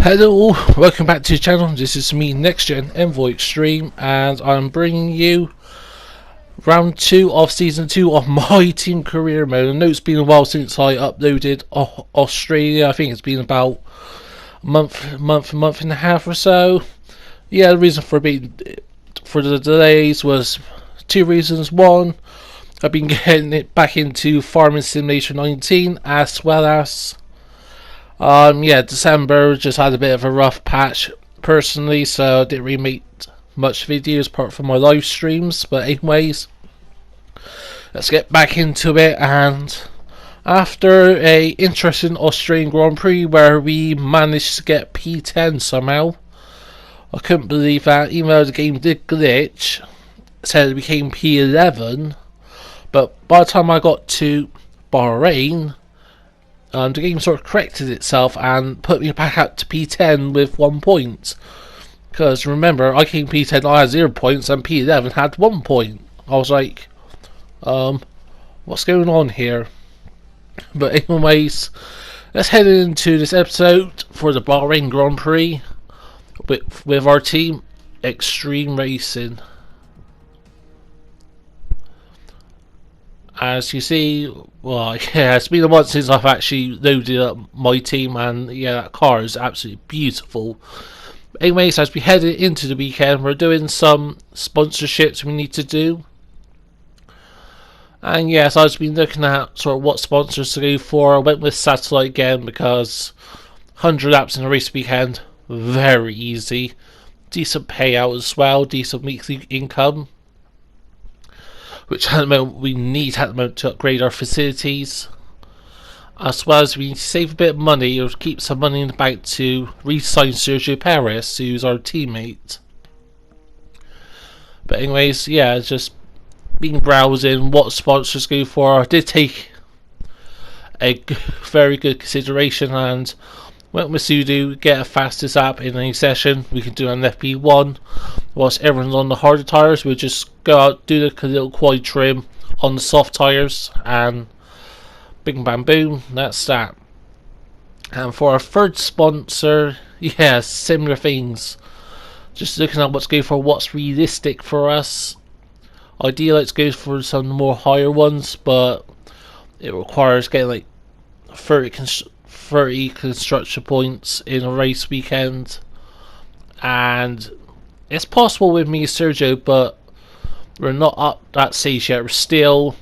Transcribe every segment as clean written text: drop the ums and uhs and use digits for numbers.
Hello, welcome back to the channel. This is me, Next Gen Envoy Extreme, and I'm bringing you round 2 of season 2 of my team career mode. I know it's been a while since I uploaded Australia. I think it's been about a month and a half or so. Yeah, the reason for the delays was 2 reasons. One, I've been getting it back into Farming Simulator 19, as well as December just had a bit of a rough patch personally, so I didn't really make much videos apart from my live streams. But anyways, let's get back into it. And after a interesting Australian Grand Prix where we managed to get P10 somehow, I couldn't believe that. Even though the game did glitch, it said it became P11, but by the time I got to Bahrain, the game sort of corrected itself and put me back up to P10 with 1 point. Because remember, I came P10, I had 0 points, and P11 had 1 point. I was like, what's going on here? But anyways, let's head into this episode for the Bahrain Grand Prix with our team, Extreme Racing. As you see, well, yeah, it's been a while since I've actually loaded up my team, and yeah, that car is absolutely beautiful. Anyways, as we head into the weekend, we're doing some sponsorships we need to do. And yes, I've been looking at sort of what sponsors to go for. I went with Satellite again because 100 laps in a race weekend, very easy. Decent payout as well, decent weekly income, which at the moment we need at the moment to upgrade our facilities, as well as we need to save a bit of money or keep some money in the bank to re-sign Sergio Perez, who's our teammate. But anyways, yeah, just been browsing what sponsors go for. I did take a very good consideration and went with Sudo, get a fastest app in any session. We can do an FP1 whilst everyone's on the harder tyres. We'll just go out, do the little quad trim on the soft tyres, and bing bam boom, that's that. And for our third sponsor, yeah, similar things. Just looking at what's good for what's realistic for us. Ideally, let's go for some more higher ones, but it requires getting like 30 construction points in a race weekend, and it's possible with me, Sergio, but we're not up that stage yet. We're still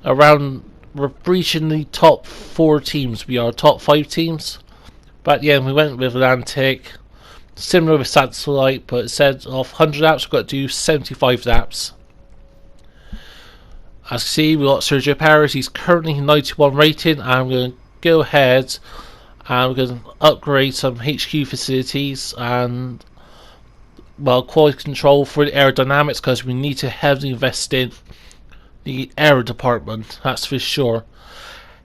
around, we're breaching the top 4 teams. We are top 5 teams, but yeah, we went with Atlantic, similar with Satellite, but it said off 100 laps we've got to do 75 laps. As you see, we got Sergio Perez. He's currently 91 rating, and I'm going to go ahead and we're going to upgrade some HQ facilities and, well, quality control for the aerodynamics, because we need to heavily invest in the aero department, that's for sure.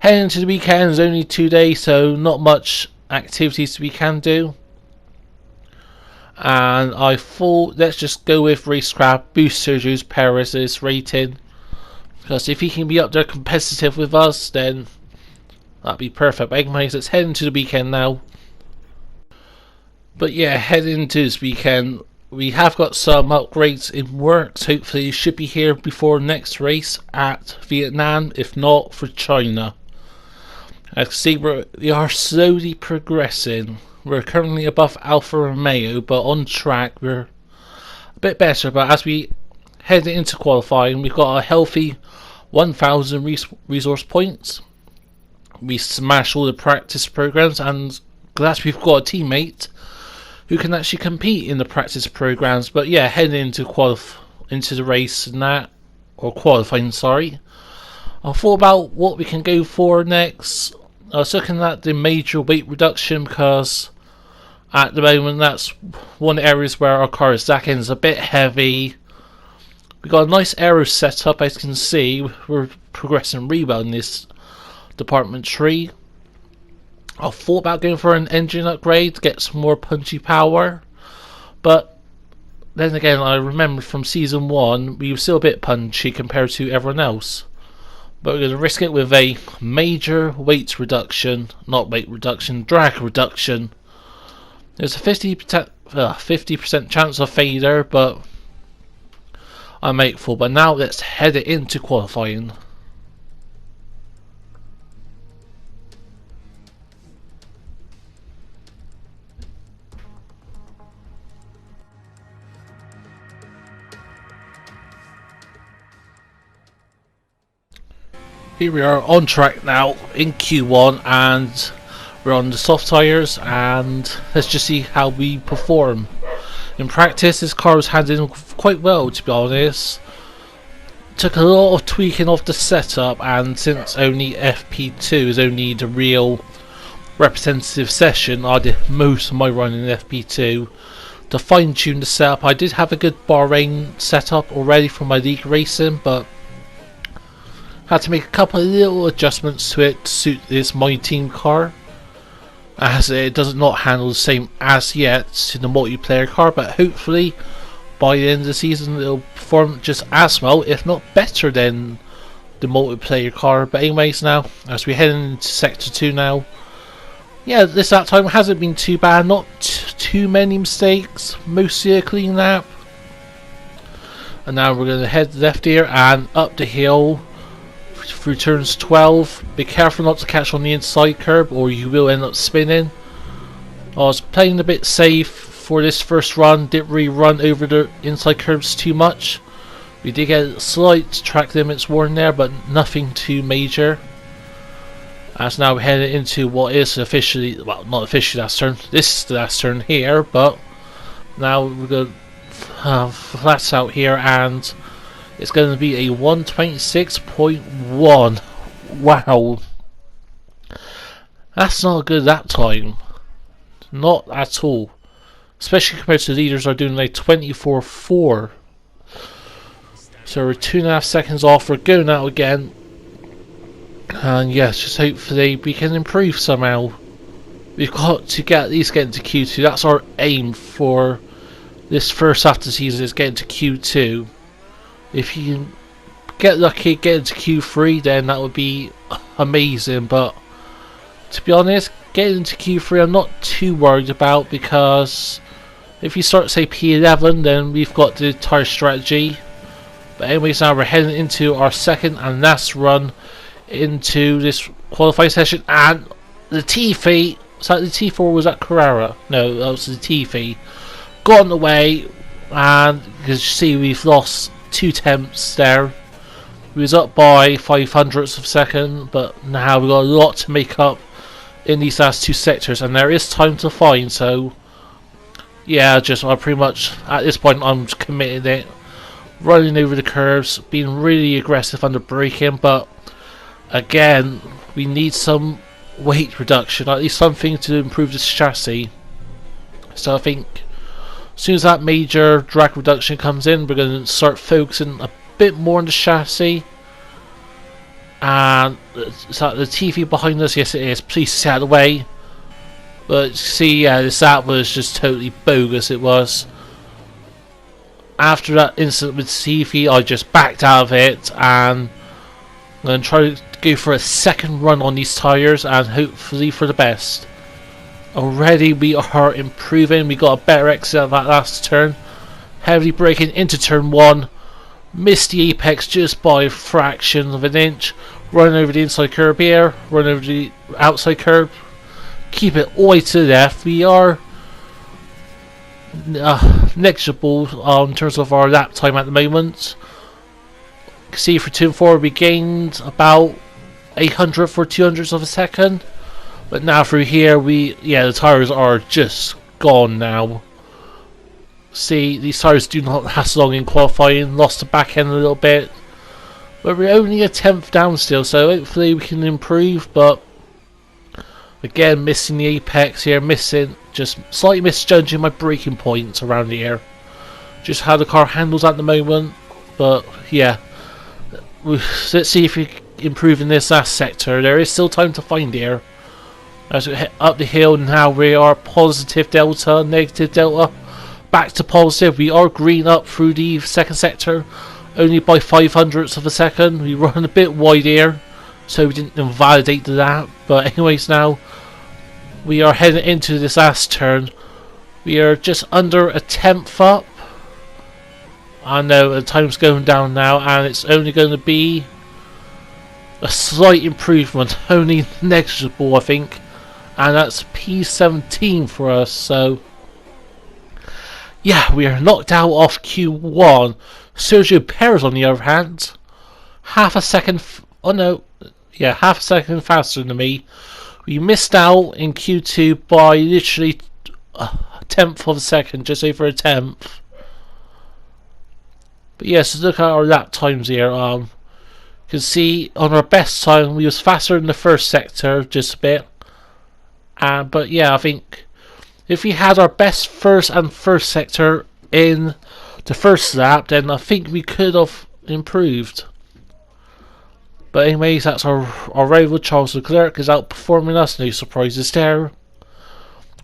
Heading into the weekend is only 2 days, so not much activities we can do. And I thought, let's just go with racecraft, boost Sergio Perez's rating, because if he can be up there competitive with us, then that'd be perfect. But anyways, let's head into the weekend now. But yeah, heading into this weekend, we have got some upgrades in works. Hopefully it should be here before next race at Vietnam, if not for China. As you see, we are slowly progressing. We're currently above Alfa Romeo, but on track we're a bit better. But as we head into qualifying, we've got a healthy 1,000 resource points. We smash all the practice programs, and glad we've got a teammate who can actually compete in the practice programs. But yeah, heading into the race and that, or qualifying, sorry, I thought about what we can go for next. I was looking at the major weight reduction, because at the moment that's one of the areas where our car is lacking. It's a bit heavy. We got a nice aero setup, as you can see. We're progressing really well in this department tree. I thought about going for an engine upgrade to get some more punchy power, but then again, I remember from season 1 we were still a bit punchy compared to everyone else. But we're going to risk it with a major weight reduction, not weight reduction, drag reduction, There's a 50% chance of failure, but I'm hopeful. But now let's head it into qualifying. Here we are on track now in Q1, and we're on the soft tyres, and let's just see how we perform. In practice, this car was handling quite well, to be honest. Took a lot of tweaking of the setup, and since only FP2 is only the real representative session, I did most of my running in FP2 to fine tune the setup. I did have a good Bahrain setup already for my league racing, but had to make a couple of little adjustments to it to suit this MyTeam car, as it does not handle the same as yet to the multiplayer car, but hopefully by the end of the season it'll perform just as well, if not better than the multiplayer car. But anyways, now as we head into sector 2 now, yeah, this lap time hasn't been too bad, not too many mistakes, mostly a clean lap. And now we're going to head left here and up the hill through turns 12. Be careful not to catch on the inside curb or you will end up spinning. I was playing a bit safe for this first run, didn't really run over the inside curbs too much. We did get slight track limits worn there, but nothing too major. As now we're heading into what is officially, well, not officially last turn, this is the last turn here, but now we're going to flats out here, and it's going to be a 126.1. Wow. That's not a good lap time. Not at all. Especially compared to the leaders are doing like 24.4. So we're 2.5 seconds off. We're going out again. And yes, just hopefully we can improve somehow. We've got to at least get into Q2. That's our aim for this first half of the season, is getting to Q2. If you can get lucky, get into Q3, then that would be amazing. But to be honest, getting into Q3 I'm not too worried about, because if you start say P11, then we've got the tyre strategy. But anyways, now we're heading into our second and last run into this qualifying session, and the Tiffy, so the T4 was at Carrera, no, that was the Tiffy, got in the way, and as you see we've lost 2 tenths there. We was up by 0.05 of a second, but now we've got a lot to make up in these last 2 sectors, and there is time to find. So yeah, just I pretty much at this point I'm committing it, running over the curves, being really aggressive under braking. But again, we need some weight reduction, at least something to improve this chassis. So I think as soon as that major drag reduction comes in, we're going to start focusing a bit more on the chassis. And is that the TV behind us? Yes it is, please stay out of the way. But see, yeah, this lap was just totally bogus, it was. After that incident with TV, I just backed out of it, and I'm going to try to go for a second run on these tyres, and hopefully for the best. Already we are improving. We got a better exit of that last turn. Heavily braking into turn 1. Missed the apex just by a fraction of an inch. Run over the inside curb here. Run over the outside curb. Keep it all the way to the left. We are negligible in terms of our lap time at the moment. You can see for turn 4 we gained about 800 for 200ths of a second. But now through here, the tyres are just gone now. See, these tyres do not last long in qualifying. Lost the back end a little bit. But we're only a 10th down still, so hopefully we can improve. But again, missing the apex here, just slightly misjudging my braking points around here. Just how the car handles at the moment. But yeah, let's see if we can improve in this last sector. There is still time to find here. As we head up the hill now, we are positive delta, negative delta, back to positive. We are green up through the second sector, only by 0.05 of a second. We run a bit wide here, so we didn't invalidate the lap. But anyways, now we are heading into this last turn. We are just under a tenth up. I know the time's going down now, and it's only going to be a slight improvement, only negligible I think, and that's P17 for us. So yeah, we are knocked out off Q1. Sergio Perez on the other hand, half a second half a second faster than me. We missed out in Q2 by literally a tenth of a second, just over a tenth. But yes, look at our lap times here. You can see on our best time we was faster in the first sector just a bit. But yeah, I think if we had our best first sector in the first lap, then I think we could have improved. But anyways, that's our rival Charles Leclerc is outperforming us. No surprises there.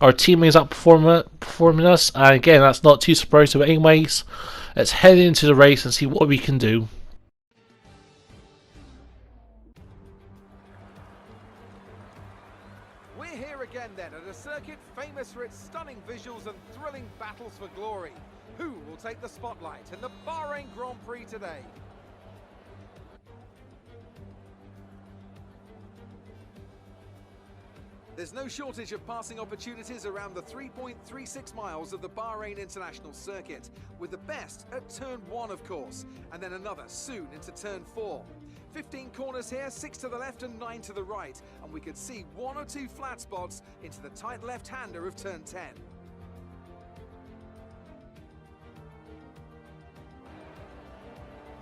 Our teammate is outperforming us, and again, that's not too surprising. But anyways, let's head into the race and see what we can do. We're here again then at a circuit famous for its stunning visuals and thrilling battles for glory. Who will take the spotlight in the Bahrain Grand Prix today? There's no shortage of passing opportunities around the 3.36 miles of the Bahrain International Circuit, with the best at turn 1 of course, and then another soon into turn 4. 15 corners here, 6 to the left and 9 to the right, and we could see 1 or 2 flat spots into the tight left-hander of turn 10.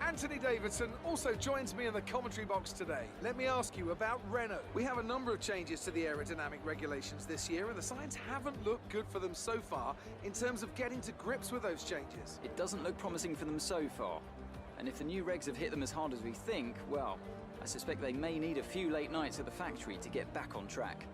Anthony Davidson also joins me in the commentary box today. Let me ask you about Renault. We have a number of changes to the aerodynamic regulations this year, and the signs haven't looked good for them so far in terms of getting to grips with those changes. It doesn't look promising for them so far. And if the new regs have hit them as hard as we think, well, I suspect they may need a few late nights at the factory to get back on track.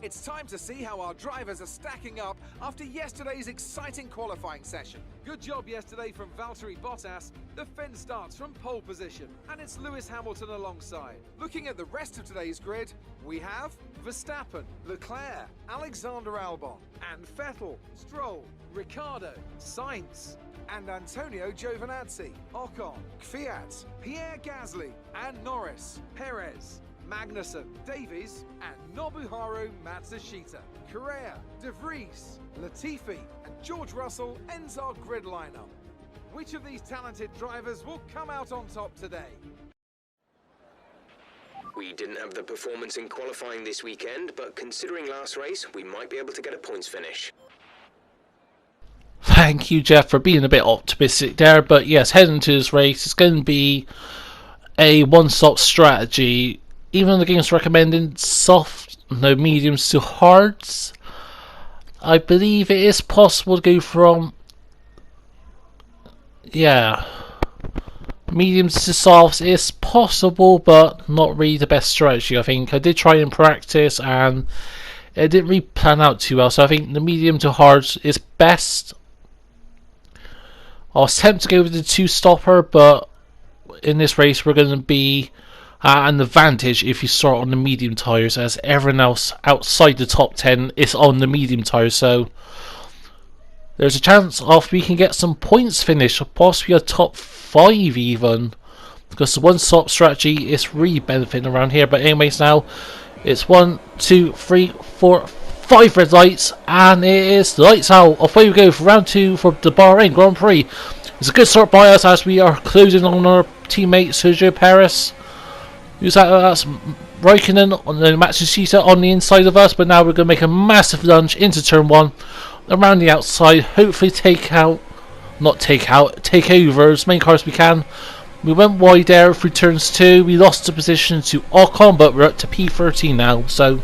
It's time to see how our drivers are stacking up after yesterday's exciting qualifying session. Good job yesterday from Valtteri Bottas. The Finn starts from pole position, and it's Lewis Hamilton alongside. Looking at the rest of today's grid, we have Verstappen, Leclerc, Alexander Albon, and Vettel, Stroll, Ricciardo, Sainz, and Antonio Giovinazzi, Ocon, Kvyat, Pierre Gasly, and Norris, Perez, Magnussen, Davies, and Nobuharu Matsushita. Correa, De Vries, Latifi, and George Russell ends our grid lineup. Which of these talented drivers will come out on top today? We didn't have the performance in qualifying this weekend, but considering last race, we might be able to get a points finish. Thank you, Jeff, for being a bit optimistic there. But yes, heading to this race, it's going to be a one-stop strategy. Even the game's recommending soft, no mediums to hards. I believe it is possible to go from mediums to softs is possible, but not really the best strategy. I think I did try in practice and it didn't really plan out too well, so I think the medium to hards is best. I was tempted to go with the 2-stopper, but in this race we're going to be an advantage if you start on the medium tyres, as everyone else outside the top 10 is on the medium tyres, so there's a chance of we can get some points finish, or possibly a top 5 even, because the one-stop strategy is really benefiting around here. But anyways, now it's 1, 2, 3, 4, 5 red lights, and it is lights out. Away we go for round 2 for the Bahrain Grand Prix. It's a good start by us as we are closing on our teammate Sergio Perez. Who's that? That's Raikkonen on the Matsushita on the inside of us, but now we're going to make a massive lunge into turn 1 around the outside, hopefully take over as many cars as we can. We went wide there through turns 2, we lost the position to Ocon, but we're up to P13 now, so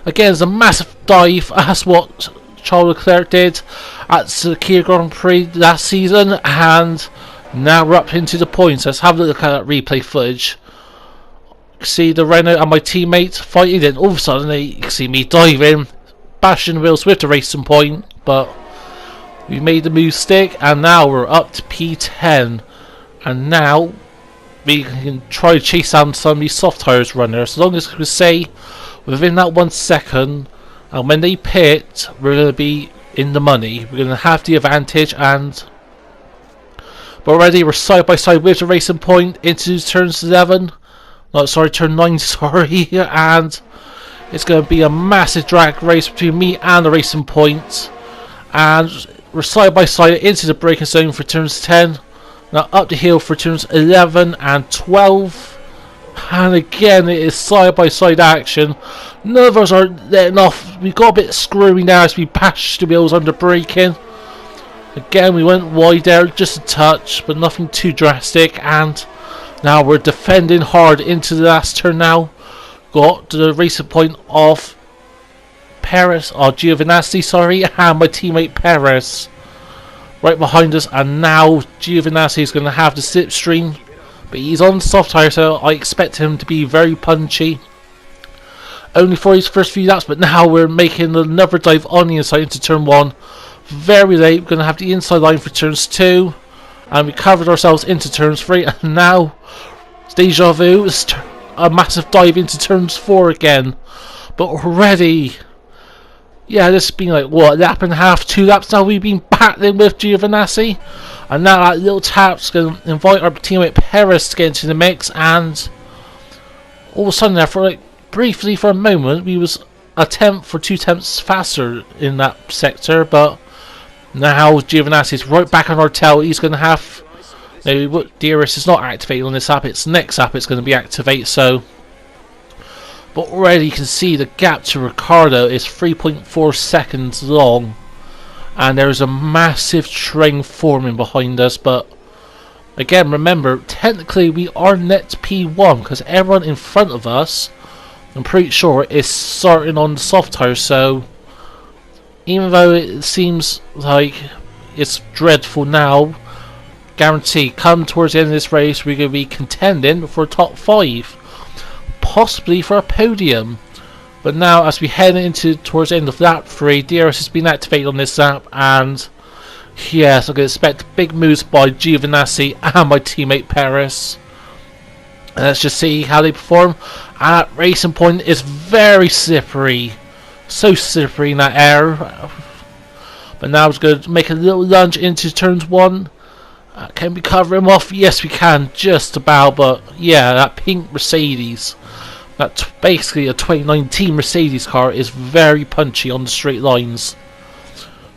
again it's a massive dive. That's what Charles Leclerc did at the Kia Grand Prix last season, and now we're up into the points. Let's have a look at that replay footage. See the Renault and my teammate fighting, then all of a sudden you can see me diving, bashing the wheels with the racing point, but we made the move stick, and now we're up to P10, and now we can try to chase down some of these soft tyres runners, as long as we stay within that 1 second And when they pit, we're going to be in the money. We're going to have the advantage, and but already we're side by side with the Racing Point into turns 11. No, sorry, turn 9, sorry. And it's going to be a massive drag race between me and the Racing Point. And we're side by side into the braking zone for turns 10. Now up the hill for turns 11 and 12. And again, it is side by side action. None of us are letting off. We got a bit screwy now as we bashed the wheels under braking. Again, we went wide there, just a touch, but nothing too drastic. And now we're defending hard into the last turn now. Got the Racing Point of Perez, or Giovinazzi, sorry, and my teammate Perez right behind us. And now Giovinazzi is going to have the slipstream, but he's on soft tyre, so I expect him to be very punchy. Only for his first few laps, but now we're making another dive on the inside into turn 1. Very late, we're going to have the inside line for turns 2. And we covered ourselves into turns 3. And now, deja vu, a massive dive into turns 4 again. But already, yeah, this has been like, what, a lap and a half, 2 laps now we've been battling with Giovinazzi. And now that little tap's going to invite our teammate Perez to get into the mix. And all of a sudden there, for like, briefly for a moment, we was a tenth or 2 tenths faster in that sector. But now Giovinazzi is right back on our tail. He's going to have... No, DRS is not activated on this app. It's next app it's going to be activated. So, but already you can see the gap to Ricardo is 3.4 seconds long. And there is a massive train forming behind us. But again, remember, technically we are net P1 because everyone in front of us, I'm pretty sure, is starting on the soft tyre. So even though it seems like it's dreadful now, guarantee come towards the end of this race we're going to be contending for top 5, possibly for a podium. But now as we head into towards the end of lap 3, DRS has been activated on this lap, and yes, I can expect big moves by Giovinazzi and my teammate Perez. And let's just see how they perform. And that Racing Point is very slippery. So slippery in that air. But now we're going to make a little lunge into turns 1. Can we cover him off? Yes, we can, just about. But yeah, that pink Mercedes, that's basically a 2019 Mercedes car, is very punchy on the straight lines.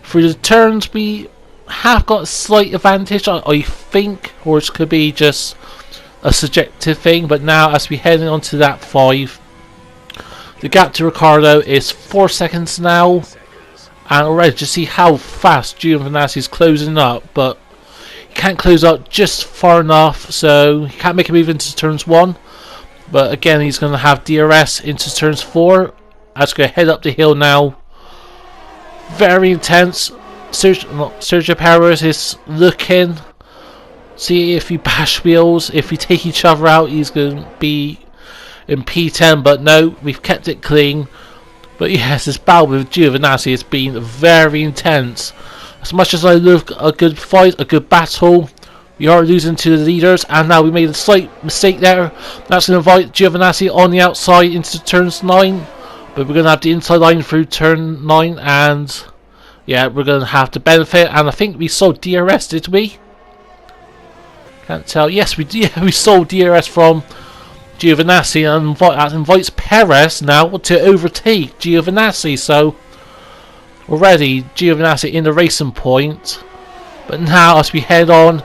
Through the turns, we have got a slight advantage, I think, or it could be just a subjective thing. But now, as we head on to lap 5, the gap to Ricardo is 4 seconds now, and already just see how fast Giovinazzi is closing up, but he can't close up just far enough, so he can't make a move into turns 1. But again, he's going to have DRS into turns 4. As we go head up the hill now. Very intense. Sergio Perez is looking. See if we bash wheels, if we take each other out, he's going to be in P10. But no, we've kept it clean. But yes, this battle with Giovinazzi has been very intense. As much as I love a good fight, a good battle, we are losing to the leaders, and now we made a slight mistake there. That's going to invite Giovinazzi on the outside into turns 9, but we're going to have the inside line through turn 9, and yeah, we're going to have to benefit. And I think we sold DRS, did we? Can't tell. Yes, we did. We sold DRS from Giovinazzi, and that invites Perez now to overtake Giovinazzi. So already Giovinazzi in the Racing Point. But now as we head on,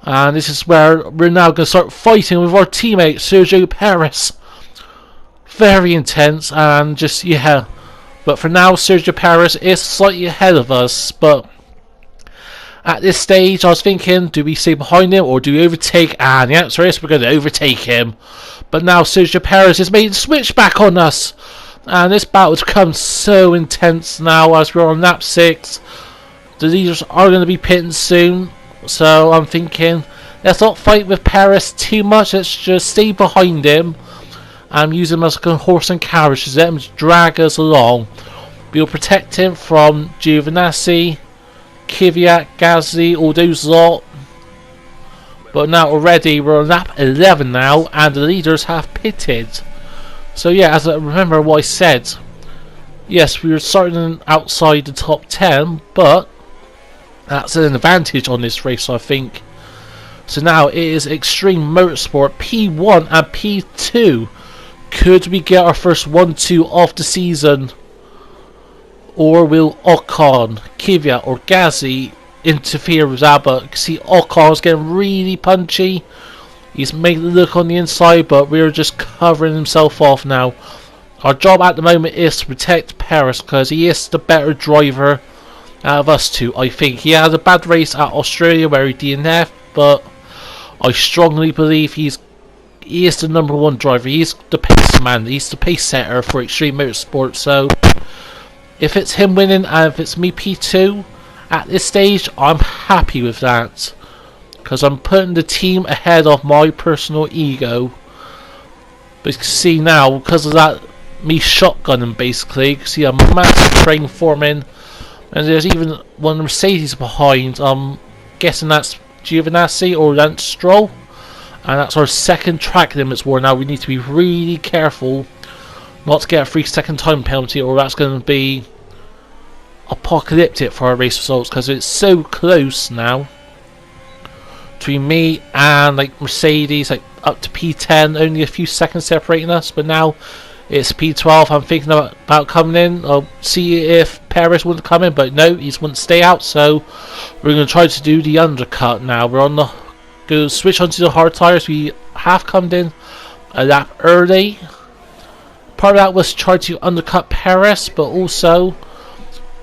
and this is where we're now going to start fighting with our teammate Sergio Perez. Very intense, and just, yeah. But for now, Sergio Perez is slightly ahead of us. But at this stage, I was thinking, do we stay behind him or do we overtake? And the answer is we're going to overtake him. But now Sergio Perez has made a switch back on us. And this battle has become so intense now as we're on lap 6. The leaders are going to be pitting soon. So I'm thinking, let's not fight with Perez too much. Let's just stay behind him and use him as a horse and carriage to let him drag us along. We'll protect him from Giovinazzi, Kvyat, Gasly, all those lot. But now already we're on lap 11 now, and the leaders have pitted. So yeah, as I remember what I said, Yes, we were starting outside the top 10, but that's an advantage on this race, I think. So now it is Extreme Motorsport P1 and P2. Could we get our first 1-2 of the season? Or will Ocon, Kvyat or Gasly interfere with that? But you can see Ocon's getting really punchy. He's making it look on the inside, but we're just covering himself off now. Our job at the moment is to protect Paris because he is the better driver out of us two, I think. He had a bad race at Australia where he DNF'd, but I strongly believe he is the number one driver. He's the pace man. He's the pace setter for Extreme Motorsport. So if it's him winning and if it's me P2 at this stage, I'm happy with that. Because I'm putting the team ahead of my personal ego. But you can see now, because of that, me shotgunning basically, you can see a massive train forming. And there's even one of the Mercedes behind. I'm guessing that's Giovinazzi or that's Stroll. And that's our second track limits war. Now we need to be really careful not to get a 3-second time penalty, or that's going to be apocalyptic for our race results, because it's so close now between me and like Mercedes, like up to P10, only a few seconds separating us. But now it's P12. I'm thinking about coming in. I'll see if Perez wouldn't come in, but no, he wouldn't stay out. So we're going to try to do the undercut now. We're on the go switch onto the hard tires. We have come in a lap early. Part of that was to try to undercut Perez, but also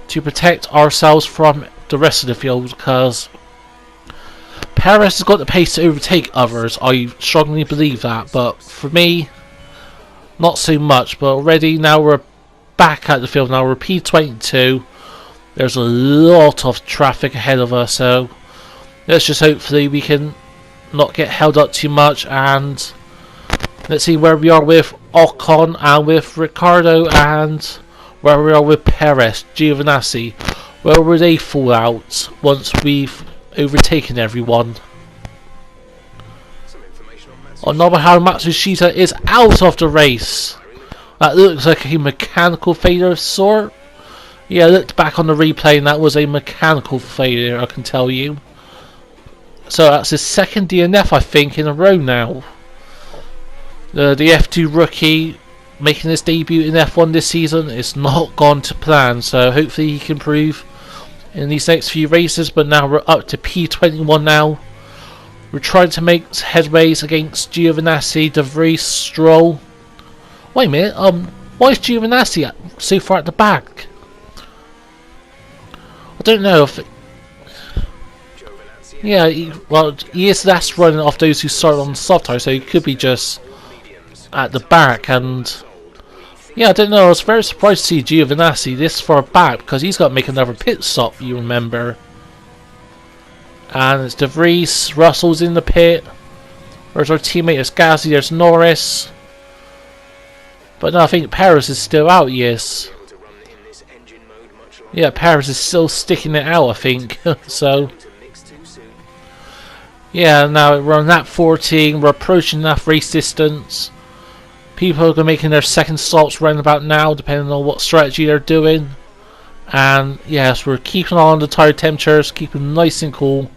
to protect ourselves from the rest of the field, because Perez has got the pace to overtake others. I strongly believe that, but for me, not so much. But already now we're back at the field. Now we're P22. There's a lot of traffic ahead of us, so let's just hopefully we can not get held up too much. And let's see where we are with Ocon and with Ricardo, and where we are with Perez, Giovinazzi. Where will they fall out once we've overtaken everyone? On number how Matsushita is out of the race. That looks like a mechanical failure of sort. Yeah, I looked back on the replay and that was a mechanical failure, I can tell you. So that's his second DNF, I think, in a row now. The F2 rookie making his debut in F1 this season is not gone to plan, so hopefully he can improve in these next few races. But now we're up to P21 now. We're trying to make headways against Giovinazzi, De Vries, Stroll. Wait a minute, why is Giovinazzi so far at the back? I don't know if... Yeah, he is last running off those who started on the soft tire, so he could be just at the back. And yeah, I don't know, I was very surprised to see Giovinazzi this far back, because he's got to make another pit stop, you remember. And it's De Vries, Russell's in the pit. Where's our teammate? There's Gasly, there's Norris. But no, I think Perez is still out, yes. Yeah, Perez is still sticking it out, I think. So yeah, now we're on lap 14, we're approaching that race distance. People are making their second stops round about now, depending on what strategy they're doing. And yes, we're keeping on the tyre temperatures, keeping them nice and cool.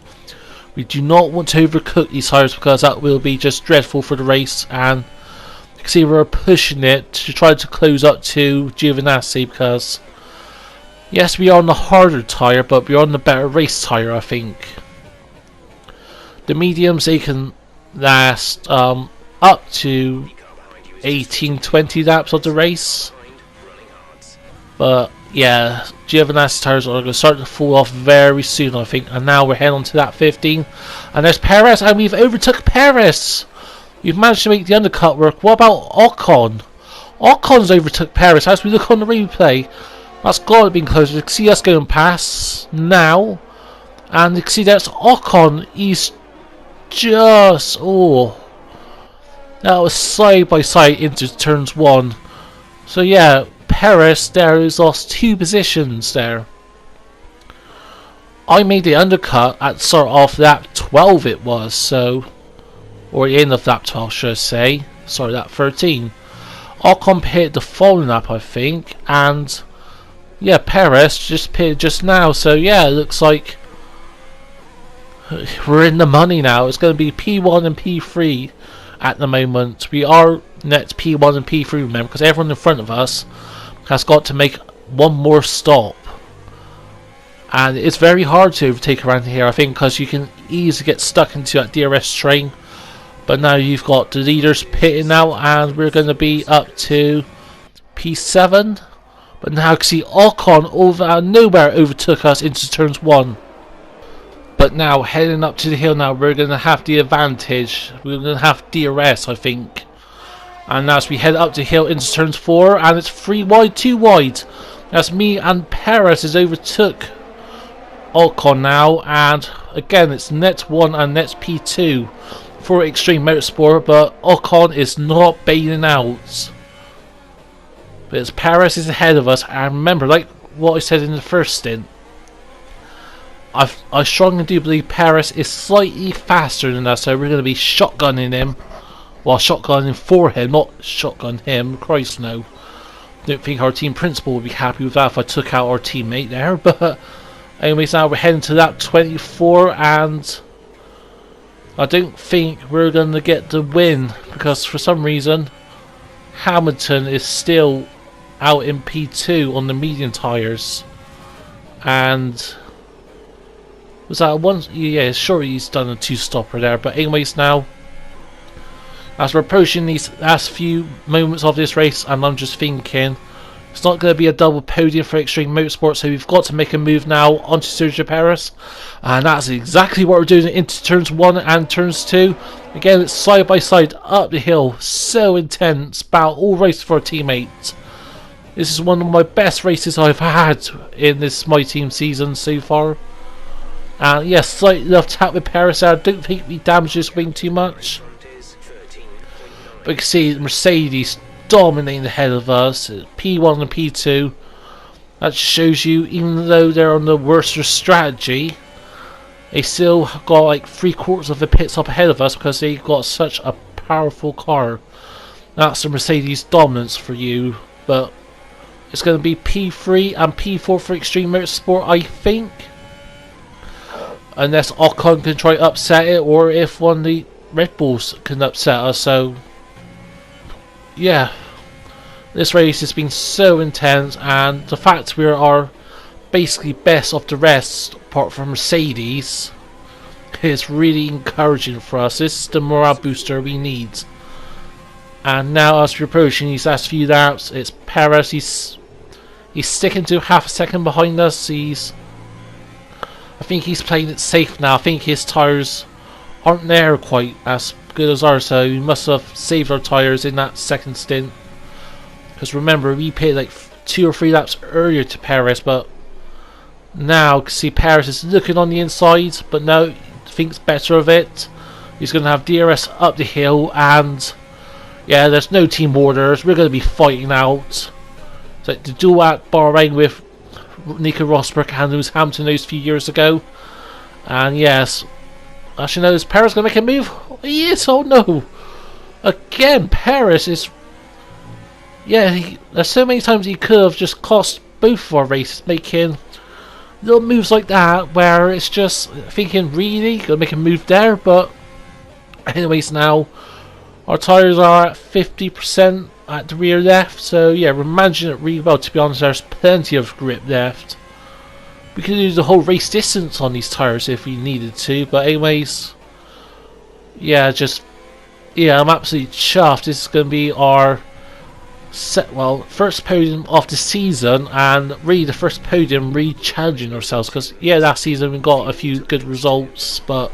We do not want to overcook these tyres, because that will be just dreadful for the race. And you can see we're pushing it to try to close up to Giovinazzi, because yes, we are on the harder tyre, but we're on the better race tyre, I think. The mediums, they can last up to 18-20 laps of the race. But yeah, Giovinazzi's tires are going to start to fall off very soon, I think. And now we're heading on to that 15. And there's Perez, and we've overtook Perez. We've managed to make the undercut work. What about Ocon? Ocon's overtook Perez. As we look on the replay, that's got to have been closer. You can see us going past now. And you can see that's Ocon. He's just... oh. That was side by side into turns 1. So yeah, Perez there has lost 2 positions there. I made the undercut at sort of lap 12 it was, so, or the end of lap 12 should I say, sorry, lap 13. Ocon hit the following lap I think, and Yeah, Perez just appeared just now, so yeah, it looks like we're in the money now. It's going to be P1 and P3 at the moment. We are net P1 and P3, remember, because everyone in front of us has got to make one more stop. And it's very hard to overtake around here, I think, because you can easily get stuck into that DRS train. But now you've got the leaders pitting now, and we're going to be up to P7. But now you can see Ocon over out of nowhere overtook us into turns 1. But now heading up to the hill now, we're going to have the advantage. We're going to have DRS, I think. And now as we head up the hill into turns 4, and it's 3 wide, 2 wide. That's me and Perez has overtook Ocon now, and again it's net 1 and net P2 for Extreme Motorsport, but Ocon is not bailing out. But it's Perez is ahead of us, and remember, like what I said in the first stint, I strongly do believe Perez is slightly faster than us, so we're going to be shotgunning him. Well, shotgunning for him, not shotgun him. Christ no. Don't think our team principal would be happy with that if I took out our teammate there, but anyways, now we're heading to lap 24, and I don't think we're going to get the win, because for some reason Hamilton is still out in P2 on the medium tyres. And was that one? Yeah, sure, he's done a 2-stopper there. But anyways, now as we're approaching these last few moments of this race, and I'm just thinking it's not going to be a double podium for Extreme Motorsport, so we've got to make a move now onto Sergio Perez, and that's exactly what we're doing into turns 1 and turns 2. Again, it's side by side up the hill, so intense, battle all race for a teammate. This is one of my best races I've had in this MyTeam season so far. And yes, slightly left tap with Perez. I don't think we damaged this wing too much. But you can see Mercedes dominating ahead of us, P1 and P2. That shows you, even though they're on the worst strategy, they still got like 3/4 of the pit stop ahead of us because they got such a powerful car. That's the Mercedes dominance for you. But it's going to be P3 and P4 for Extreme Motorsport, I think. Unless Ocon can try to upset it, or if one of the Red Bulls can upset us. So yeah, this race has been so intense, and the fact we are basically best of the rest apart from Mercedes is really encouraging for us. This is the morale booster we need. And now as we're approaching these last few laps, it's Perez. He's sticking to half a second behind us. I think he's playing it safe now. I think his tyres aren't there quite as good as ours, so we must have saved our tyres in that second stint. Because remember, we pitted like 2 or 3 laps earlier to Perez, but now you can see Perez is looking on the inside, but now thinks better of it. He's going to have DRS up the hill, and yeah, there's no team orders. We're going to be fighting out. It's like the duel at Bahrain with Nico Rosberg and Lewis Hamilton those few years ago. And yes, actually no, is Perez going to make a move? Yes, oh no. Again, Perez is... Yeah, there's so many times he could have just cost both of our races, making little moves like that, where it's just thinking, really? Going to make a move there? But anyways, now our tyres are at 50% at the rear left, so yeah, we're managing it really well. To be honest, there's plenty of grip left. We could do the whole race distance on these tyres if we needed to, but anyways, yeah, I'm absolutely chuffed. This is going to be our first podium of the season, and really the first podium re-challenging ourselves, because yeah, last season we got a few good results, but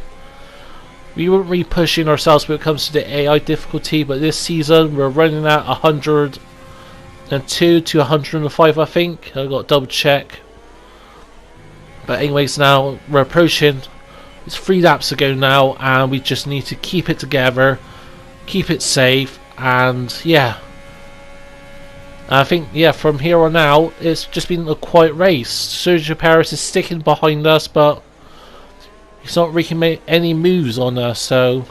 we weren't really pushing ourselves when it comes to the AI difficulty. But this season we're running at 102 to 105, I think. I got to double check. But anyways, now we're approaching. It's 3 laps to go now, and we just need to keep it together, keep it safe, and yeah. I think yeah, from here on out it's just been a quiet race. Sergio Perez is sticking behind us, but he's not really made any moves on us. So,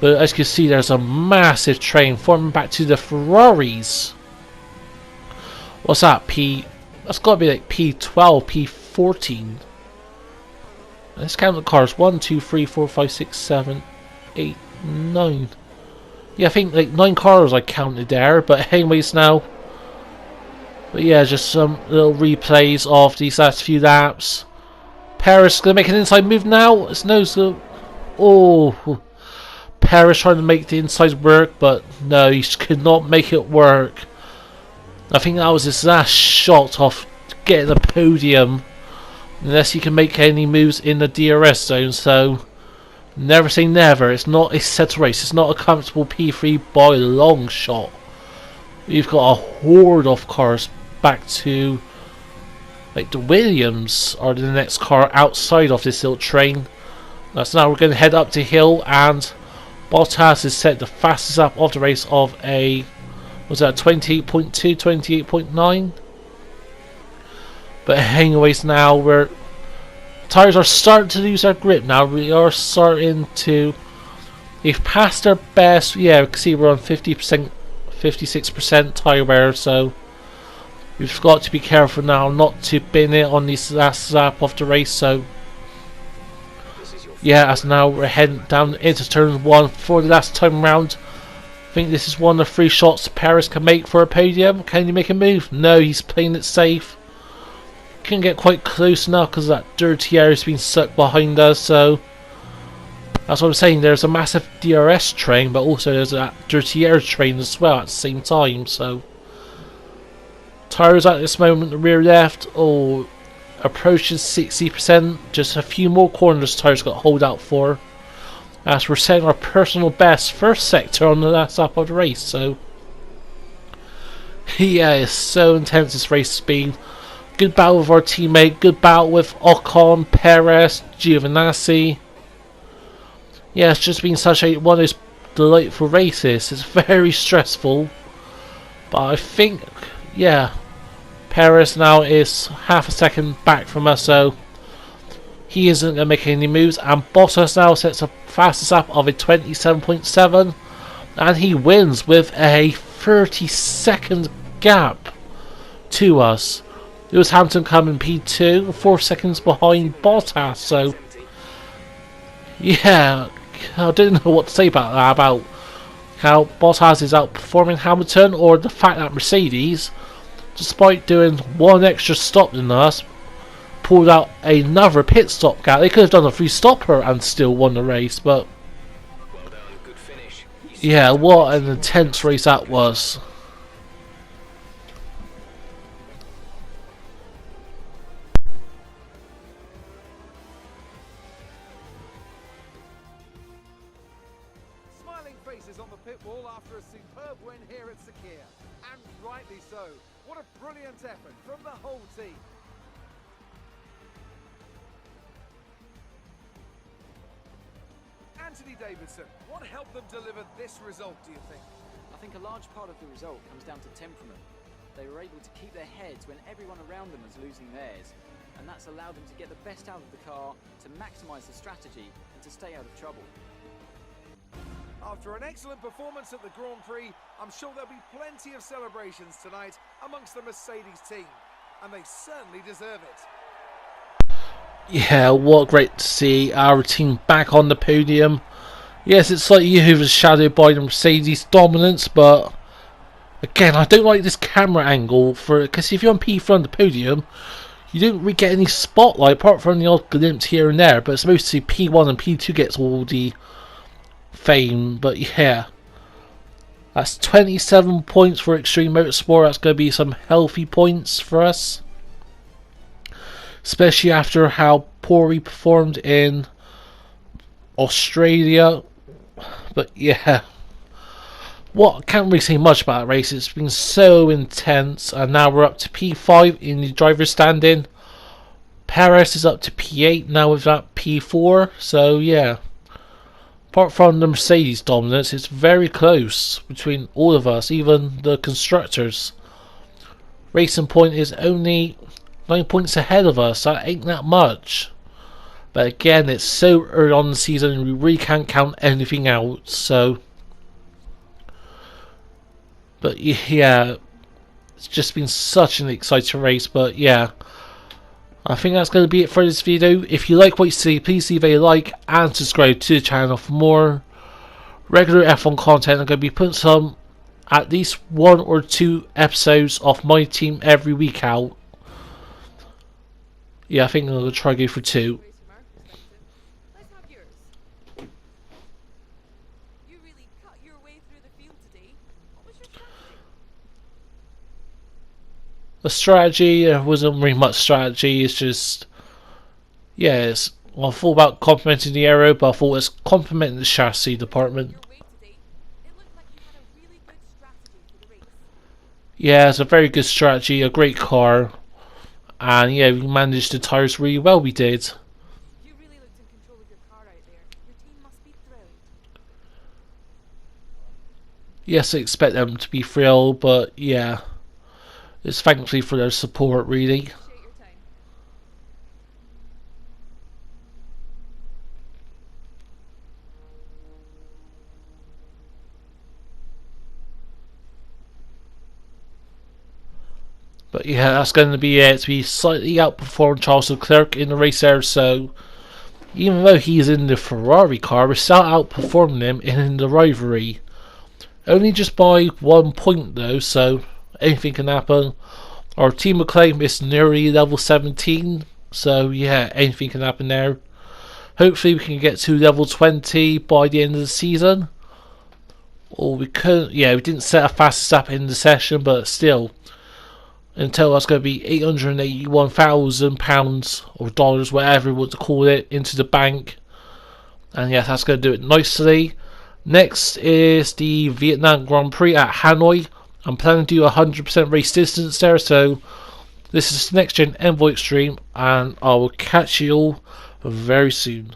but as you can see, there's a massive train forming back to the Ferraris. What's that? That's got to be like P12, P14. Let's count the cars. 1, 2, 3, 4, 5, 6, 7, 8, 9. Yeah, I think like 9 cars I counted there. But anyways now. But yeah, just some little replays of these last few laps. Paris gonna make an inside move now. It's no so. Oh, Paris trying to make the inside work, but no, he could not make it work. I think that was his last shot off getting the podium. Unless he can make any moves in the DRS zone, so never say never. It's not a set race. It's not a comfortable P3 by a long shot. We've got a horde of cars back to like the Williams are the next car outside of this little train. So now we're going to head up the hill, and Bottas is set the fastest lap of the race of a, was that 28.2, 28.9? But anyways, now tires are starting to lose their grip now. We are starting to, we've passed our best, yeah, we can see we're on 50%, 56% tire wear, so we've got to be careful now not to bin it on this last lap of the race. So yeah, as now we're heading down into turn 1 for the last time round. I think this is one of the 3 shots Paris can make for a podium. Can he make a move? No, he's playing it safe. Can get quite close now because that dirty air has been sucked behind us, so that's what I'm saying. There's a massive DRS train, but also there's that dirty air train as well at the same time. So tires at this moment, the rear left, oh, approaching 60%. Just a few more corners tires got to hold out for, as we're setting our personal best first sector on the last lap of the race. So yeah, it's so intense this race has been. Good battle with our teammate, good battle with Ocon, Perez, Giovinazzi. Yeah, it's just been such a one of those delightful races. It's very stressful, but I think, yeah, Perez now is half a second back from us, so he isn't going to make any moves. And Bottas now sets a fastest lap of a 27.7, and he wins with a 30-second gap to us. It was Hamilton coming P2, 4 seconds behind Bottas, so yeah, I didn't know what to say about that, about how Bottas is outperforming Hamilton, or the fact that Mercedes, despite doing one extra stop than us, pulled out another pit stop gap. They could have done a free stopper and still won the race, but Well done, good finish. yeah, what an intense race that was. Smiling faces on the pit wall after a superb win here at Sakir. And rightly so. What a brilliant effort from the whole team. Anthony Davidson, what helped them deliver this result, do you think? I think a large part of the result comes down to temperament. They were able to keep their heads when everyone around them was losing theirs, and that's allowed them to get the best out of the car, to maximise the strategy, and to stay out of trouble. After an excellent performance at the Grand Prix, I'm sure there'll be plenty of celebrations tonight amongst the Mercedes team, and they certainly deserve it. Yeah, what great to see our team back on the podium. Yes, it's slightly overshadowed by the Mercedes dominance, but again, I don't like this camera angle for it, because if you're on P3 on the podium, you don't really get any spotlight apart from the odd glimpse here and there, but it's mostly P1 and P2 gets all the fame. But yeah, that's 27 points for Extreme Motorsport. That's going to be some healthy points for us, especially after how poor we performed in Australia. But yeah, what, can't really say much about that race. It's been so intense, and now we're up to P5 in the driver's standing. Perez is up to P8 now with that P4. So yeah, apart from the Mercedes dominance, it's very close between all of us, even the constructors. Racing Point is only 9 points ahead of us. That ain't that much. But again, it's so early on in the season and we really can't count anything out. So, but yeah, It's just been such an exciting race. But yeah, I think that's going to be it for this video. If you like what you see, please leave a like and subscribe to the channel for more regular F1 content. I'm going to be putting some, at least 1 or 2 episodes of my team every week out. Yeah, I think I'm going to try to go for 2. Let's have yours. You really cut your way through the field today. What was your strategy? The strategy, there wasn't really much strategy. It's just, yeah, well, I thought about complementing the aero, but I thought it's complementing the chassis department. Your way today. It looked like you had a really good strategy for the race. Yeah, it's a very good strategy, a great car, and yeah, we managed the tyres really well. We did. You really looked in control of your car out there. Your team must be thrilled. Yes, I expect them to be thrilled, but yeah, it's thankfully for their support, really. Appreciate your time. But yeah, that's going to be it. We slightly outperformed Charles Leclerc in the race there, so even though he's in the Ferrari car, we're still outperforming him in the rivalry. Only just by 1 point though, so anything can happen. Our team acclaim is nearly level 17, so yeah, anything can happen there. Hopefully we can get to level 20 by the end of the season. Or we couldn't, yeah, we didn't set a fastest lap in the session, but still, until that's going to be £881,000 or dollars, whatever you want to call it, into the bank. And yeah, that's going to do it nicely. Next is the Vietnam Grand Prix at Hanoi. I'm planning to do 100% race distance there, so this is the Next Gen Envoy Extreme, and I will catch you all very soon.